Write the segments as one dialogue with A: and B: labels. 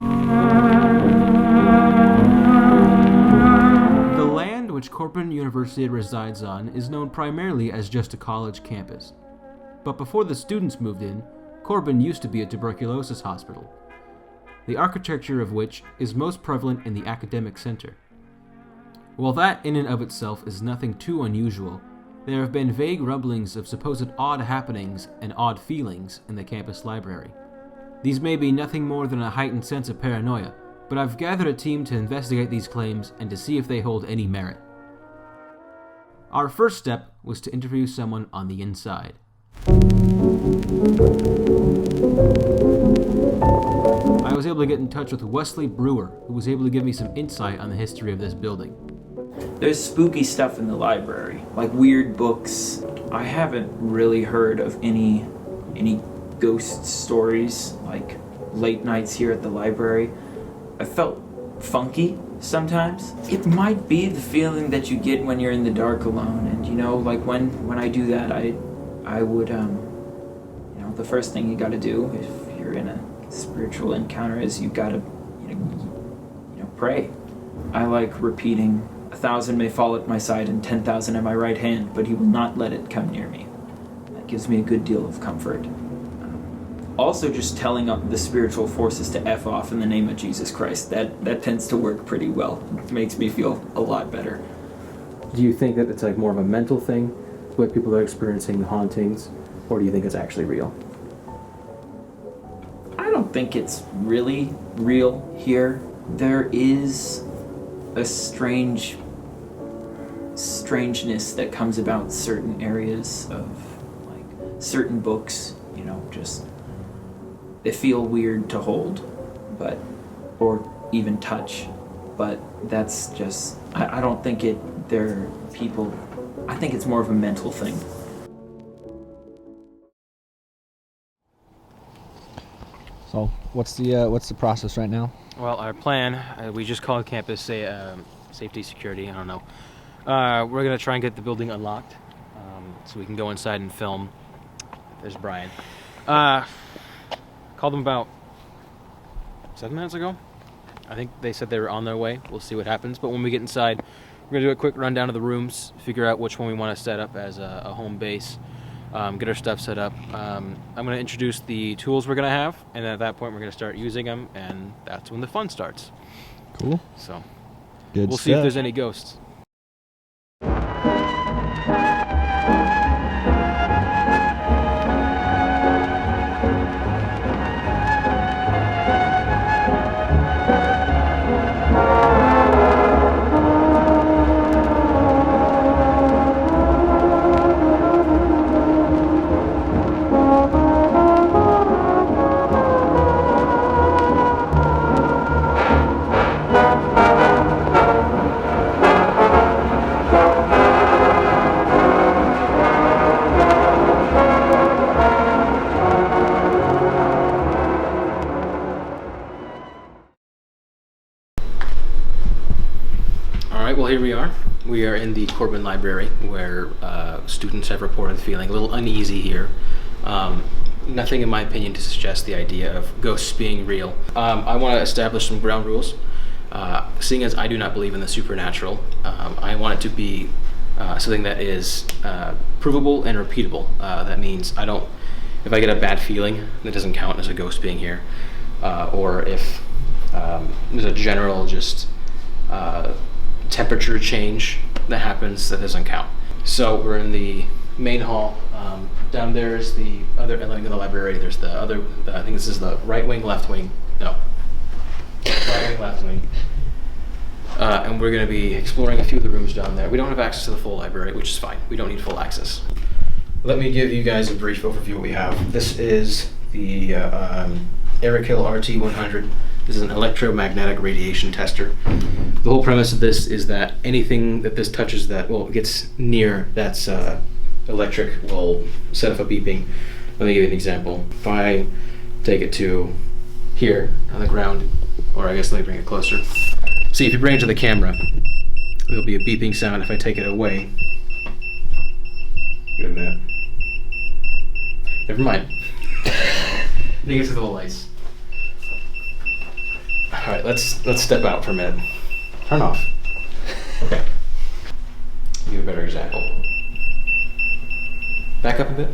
A: The land which Corban University resides on is known primarily as just a college campus. But before the students moved in, Corban used to be a tuberculosis hospital, the architecture of which is most prevalent in the academic center. While that in and of itself is nothing too unusual, there have been vague rumblings of supposed odd happenings and odd feelings in the campus library. These may be nothing more than a heightened sense of paranoia, but I've gathered a team to investigate these claims and to see if they hold any merit. Our first step was to interview someone on the inside. I was able to get in touch with Wesley Brewer, who was able to give me some insight on the history of this building.
B: There's spooky stuff in the library, like weird books. I haven't really heard of any ghost stories, like late nights here at the library. I felt funky sometimes. It might be the feeling that you get when you're in the dark alone, and like when I do that, I would the first thing you gotta do if you're in a spiritual encounter is you gotta pray. I like repeating, 1,000 may fall at my side and 10,000 at my right hand, but he will not let it come near me. That gives me a good deal of comfort. Also, just telling the spiritual forces to F off in the name of Jesus Christ, that tends to work pretty well. It makes me feel a lot better.
A: Do you think that it's like more of a mental thing, like people are experiencing hauntings, or do you think it's actually real?
B: I don't think it's really real here. There is a strangeness that comes about certain areas of, like, certain books, just they feel weird to hold, or even touch, but that's just, I don't think they're people, I think it's more of a mental thing.
C: So, what's the process right now?
D: Well, our plan, we just called campus safety security, I don't know. We're going to try and get the building unlocked so we can go inside and film. There's Brian. Called them about 7 minutes ago. I think they said they were on their way. We'll see what happens. But when we get inside, we're going to do a quick rundown of the rooms, figure out which one we want to set up as a home base, get our stuff set up. I'm going to introduce the tools we're going to have, and then at that point we're going to start using them, and that's when the fun starts.
C: Cool.
D: So
C: Good
D: we'll
C: stuff.
D: see if there's any ghosts. Well, here we are. We are in the Corban Library, where students have reported feeling a little uneasy here. Nothing, in my opinion, to suggest the idea of ghosts being real. I want to establish some ground rules. Seeing as I do not believe in the supernatural, I want it to be something that is provable and repeatable. That means if I get a bad feeling, that doesn't count as a ghost being here. Or if there's a general temperature change that happens, that doesn't count. So we're in the main hall. Down there is the other ending of the library. There's the other, I think this is the right wing, left wing. No. Right wing, left wing. And we're going to be exploring a few of the rooms down there. We don't have access to the full library, which is fine. We don't need full access. Let me give you guys a brief overview of what we have. This is the Aerokill RT100. This is an electromagnetic radiation tester. The whole premise of this is that anything that this touches gets near that's electric will set off a beeping. Let me give you an example. If I take it to here on the ground, or I guess let me bring it closer. See, if you bring it to the camera, there'll be a beeping sound. If I take it away, give it a minute. Never mind. I think it's with the lights. right, let's step out for a minute. Turn off. Okay. Give you a better example. Back up a bit.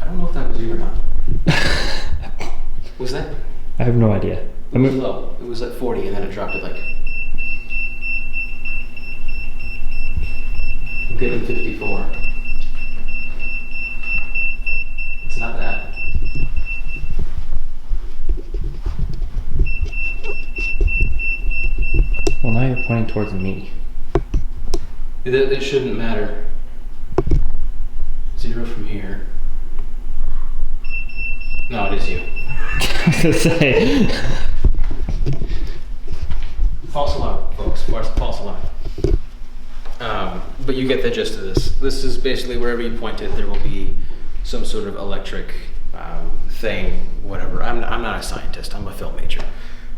D: I don't know if that was you or not. Was that?
E: I have no idea.
D: It was low. It was at 40 and then it dropped to like. I'm getting 54. It's not that.
E: Well, now you're pointing towards me.
D: It shouldn't matter. 0 from here. No, it is you.
E: I was gonna say.
D: False alarm, folks. False alarm. But you get the gist of this. This is basically wherever you point it, there will be some sort of electric thing, whatever. I'm not a scientist. I'm a film major.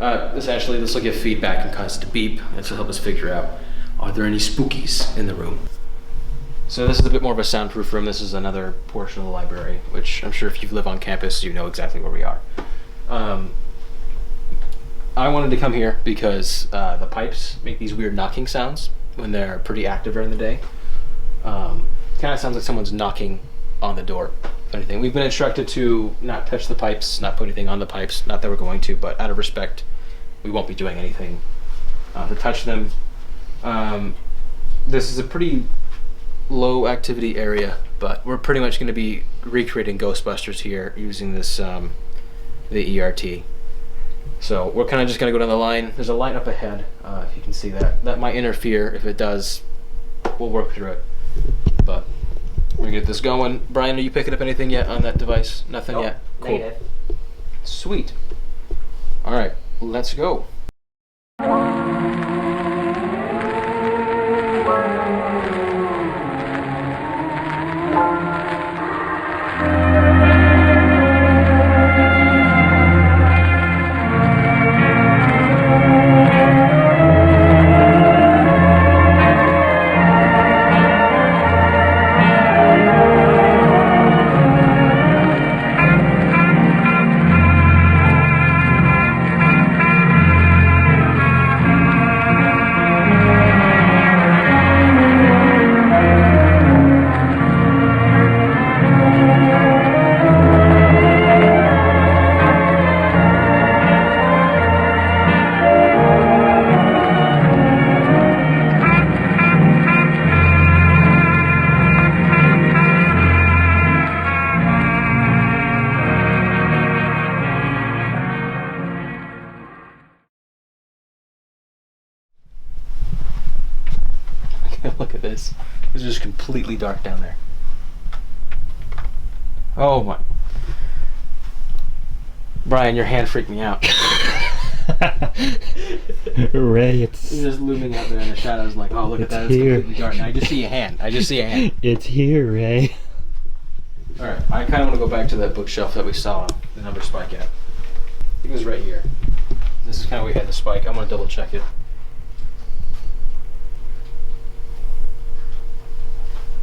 D: Essentially, this will give feedback and cause it to beep. This will help us figure out, are there any spookies in the room? So this is a bit more of a soundproof room. This is another portion of the library, which I'm sure if you live on campus, you know exactly where we are. I wanted to come here because the pipes make these weird knocking sounds when they're pretty active during the day. Kind of sounds like someone's knocking on the door. Anything. We've been instructed to not touch the pipes, not put anything on the pipes. Not that we're going to, but out of respect, we won't be doing anything to touch them. This is a pretty low activity area, but we're pretty much going to be recreating Ghostbusters here using this the ERT. So we're kind of just going to go down the line. There's a line up ahead, if you can see that. That might interfere. If it does, we'll work through it. But we're gonna get this going. Brian, are you picking up anything yet on that device? Nothing yet? Cool.
B: Negative.
D: Sweet. All right, let's go. Look at this. It's just completely dark down there. Oh my. Brian, your hand freaked me out.
E: Ray, it's
D: just looming out there in the shadows like, oh, look at that. It's
E: here.
D: completely dark. Now I just see a hand.
E: It's here, Ray.
D: Alright, I kind of want to go back to that bookshelf that we saw the number spike at. I think it was right here. This is kind of where we had the spike. I'm going to double check it.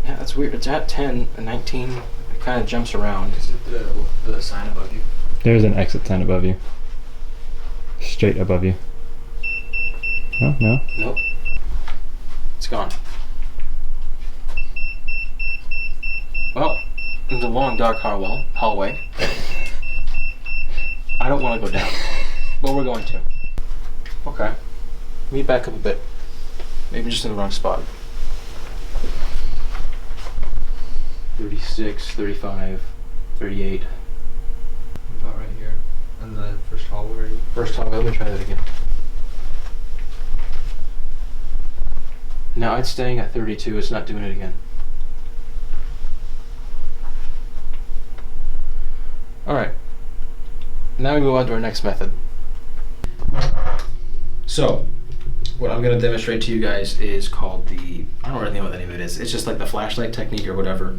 D: Yeah, that's weird. It's at 10 and 19. It kind of jumps around. Is it the sign above you?
E: There's an exit sign above you. Straight above you. No, no.
D: Nope. It's gone. Well, it's a long, dark hallway. I don't want to go down, but we're going to. Okay. Let me back up a bit. Maybe just in the wrong spot. 36, 35, 38.
C: About right here. In the first hallway.
D: First hallway, let me try that again. Now it's staying at 32, it's not doing it again. Alright. Now we move on to our next method. So, what I'm going to demonstrate to you guys is called the, I don't really know what the name of it is. It's just like the flashlight technique or whatever.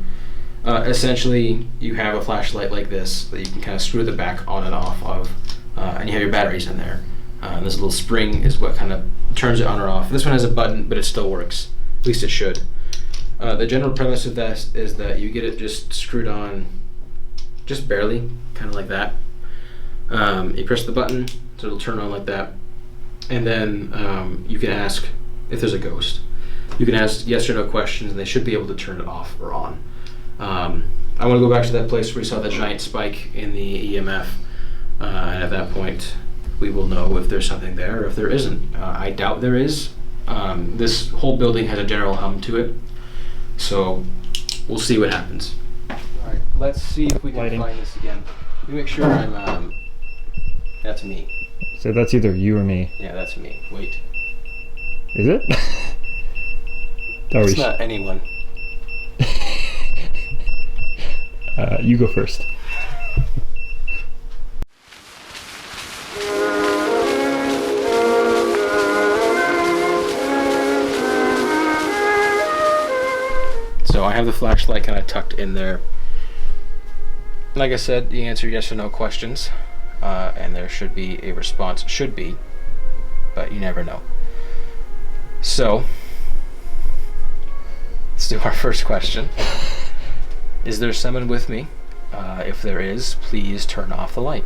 D: Essentially, you have a flashlight like this that you can kind of screw the back on and off of, and you have your batteries in there. This little spring is what kind of turns it on or off. This one has a button, but it still works. At least it should. The general premise of this is that you get it just screwed on just barely, kind of like that. You press the button, so it'll turn on like that. And then you can ask if there's a ghost. You can ask yes or no questions, and they should be able to turn it off or on. I want to go back to that place where we saw the giant spike in the EMF, and at that point, we will know if there's something there or if there isn't. I doubt there is. This whole building has a general hum to it, so we'll see what happens. All right, let's see if we can find this again. Let me make sure I'm. That's me.
E: So that's either you or me.
D: Yeah, that's me. Wait.
E: Is it?
D: It's not anyone.
E: You go first.
D: So I have the flashlight kind of tucked in there. Like I said, you answer yes or no questions, and there should be a response. Should be, but you never know. So, let's do our first question. Is there someone with me? If there is, please turn off the light.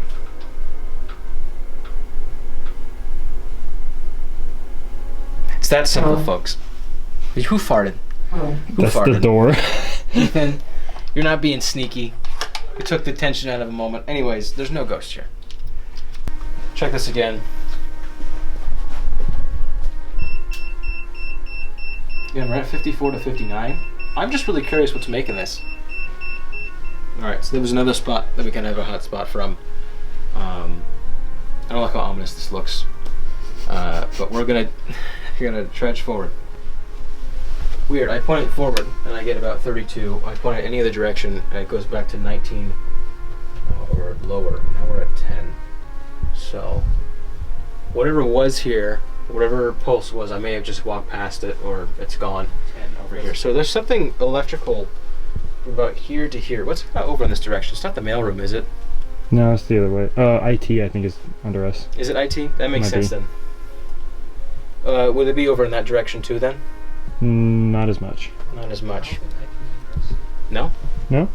D: It's that simple, folks. Who farted? Who
E: That's
D: farted?
E: the door.
D: Ethan, you're not being sneaky. We took the tension out of a moment. Anyways, there's no ghost here. Check this again. Again, we're at 54 to 59. I'm just really curious what's making this. Alright, so there was another spot that we can have a hot spot from. I don't like how ominous this looks. But we're gonna trudge forward. Weird, I point it forward and I get about 32. I point it any other direction and it goes back to 19 or lower. Now we're at 10. So, whatever was here, whatever pulse was, I may have just walked past it or it's gone. 10 over here. So there's something electrical from about here to here. What's over in this direction? It's not the mailroom, is it?
E: No, it's the other way. IT, I think, is under us.
D: Is it IT? That makes
E: Might
D: sense
E: be.
D: then. Would it be over in that direction too then?
E: Not as much.
D: Not as much. No?
E: No?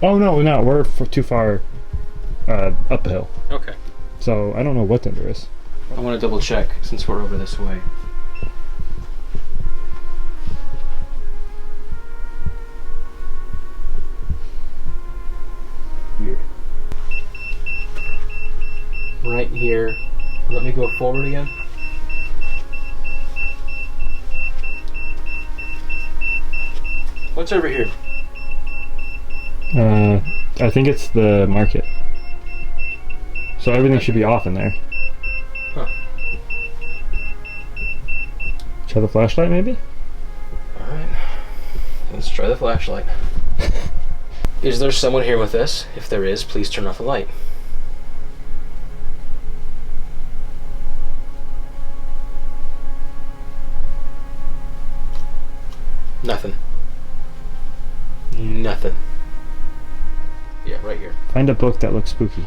E: Oh, no, we're too far up the hill.
D: Okay.
E: So I don't know what's under us.
D: I want to double check since we're over this way. Weird. Right here. Let me go forward again. What's over here?
E: I think it's the market. So everything should be off in there.
D: Huh.
E: Try the flashlight, maybe?
D: Alright. Let's try the flashlight. Is there someone here with us? If there is, please turn off the light. Nothing. Nothing. Yeah, right here.
E: Find a book that looks spooky.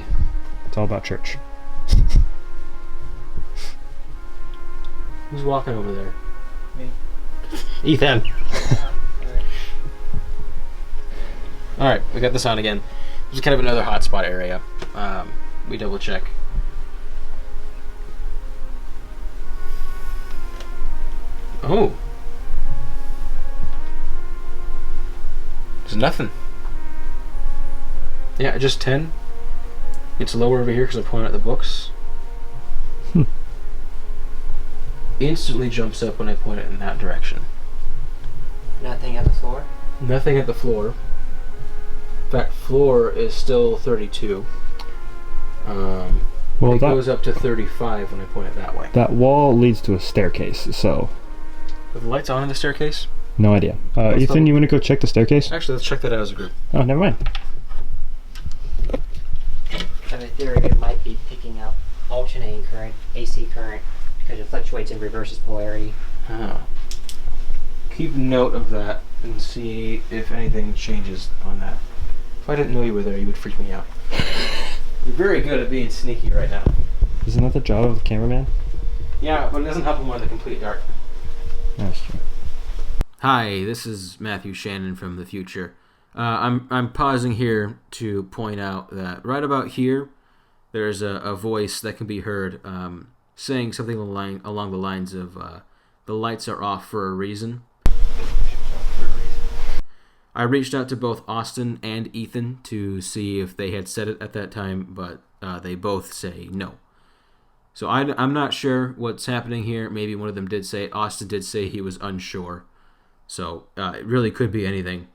E: It's all about church.
D: Who's walking over there? Me. Ethan. Alright, we got this on again. This is kind of another hotspot area. We double check. Oh. There's nothing. Yeah, just 10. It's lower over here because I'm pointing at the books. Instantly jumps up when I point it in that direction.
F: Nothing at the floor?
D: Nothing at the floor. In fact, floor is still 32.
E: Well,
D: it goes up to 35 when I point it that way.
E: that wall leads to a staircase, so
D: Are the lights on in the staircase?
E: no idea.
D: Let's
E: Ethan,
D: double-
E: you want to go check the staircase?
D: Actually, let's check that out as a group.
E: Oh, never mind.
F: I have a theory it might be picking up alternating current, AC current, because it fluctuates in reverses polarity.
D: Oh. Keep note of that and see if anything changes on that. If I didn't know you were there, you would freak me out. You're very good at being sneaky right now.
E: Isn't that the job of the cameraman?
D: Yeah, but it doesn't help him when the complete dark.
E: That's true.
A: Hi, this is Matthew Shannon from the future. I'm pausing here to point out that right about here, there's a voice that can be heard saying something along the lines of, the lights are off for a reason. I reached out to both Austin and Ethan to see if they had said it at that time, but they both say no. So I'm not sure what's happening here. Maybe one of them did say it. Austin did say he was unsure. So it really could be anything.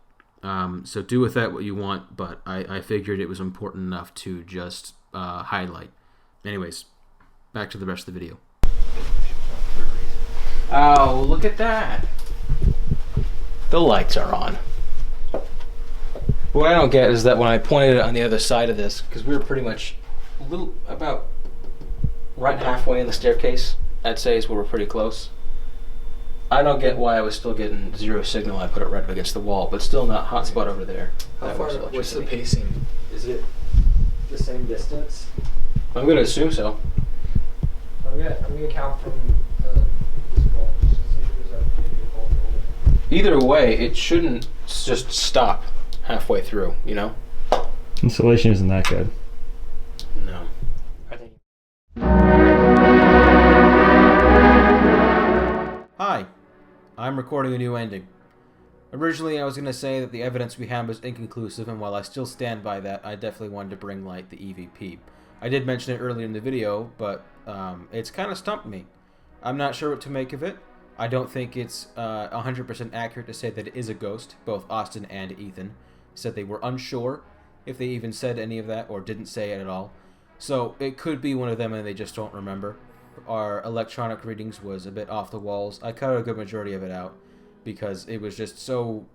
A: So do with that what you want, but I figured it was important enough to just highlight. Anyways, back to the rest of the video.
D: Oh, look at that. The lights are on. What I don't get is that when I pointed it on the other side of this, because we were pretty much about right halfway in the staircase, I'd say is where we're pretty close. I don't get why I was still getting zero signal. I put it right up against the wall, but still not hotspot over there.
G: How far? What's the pacing? Is it the same distance?
D: I'm going to assume so.
G: I'm gonna count from this wall. Just to see if there's maybe a fault.
D: Either way, it shouldn't just stop halfway through, you know?
E: Insulation isn't that good.
D: No.
A: Hi, I'm recording a new ending. Originally, I was going to say that the evidence we had was inconclusive, and while I still stand by that, I definitely wanted to bring light the EVP. I did mention it earlier in the video, but it's kind of stumped me. I'm not sure what to make of it. I don't think it's 100% accurate to say that it is a ghost. Both Austin and Ethan said they were unsure if they even said any of that or didn't say it at all. So it could be one of them and they just don't remember. Our electronic readings was a bit off the walls. I cut a good majority of it out because it was just so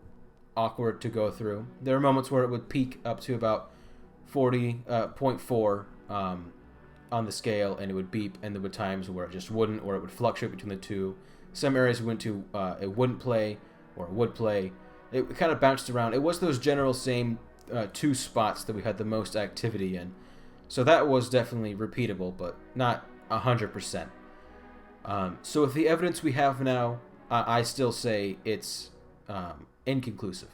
A: awkward to go through. There were moments where it would peak up to about 40.4 on the scale, and it would beep, and there were times where it just wouldn't, or it would fluctuate between the two. Some areas we went to, it wouldn't play, or it would play. It kind of bounced around. It was those general same two spots that we had the most activity in. So that was definitely repeatable, but not 100%. So with the evidence we have now, I still say it's inconclusive.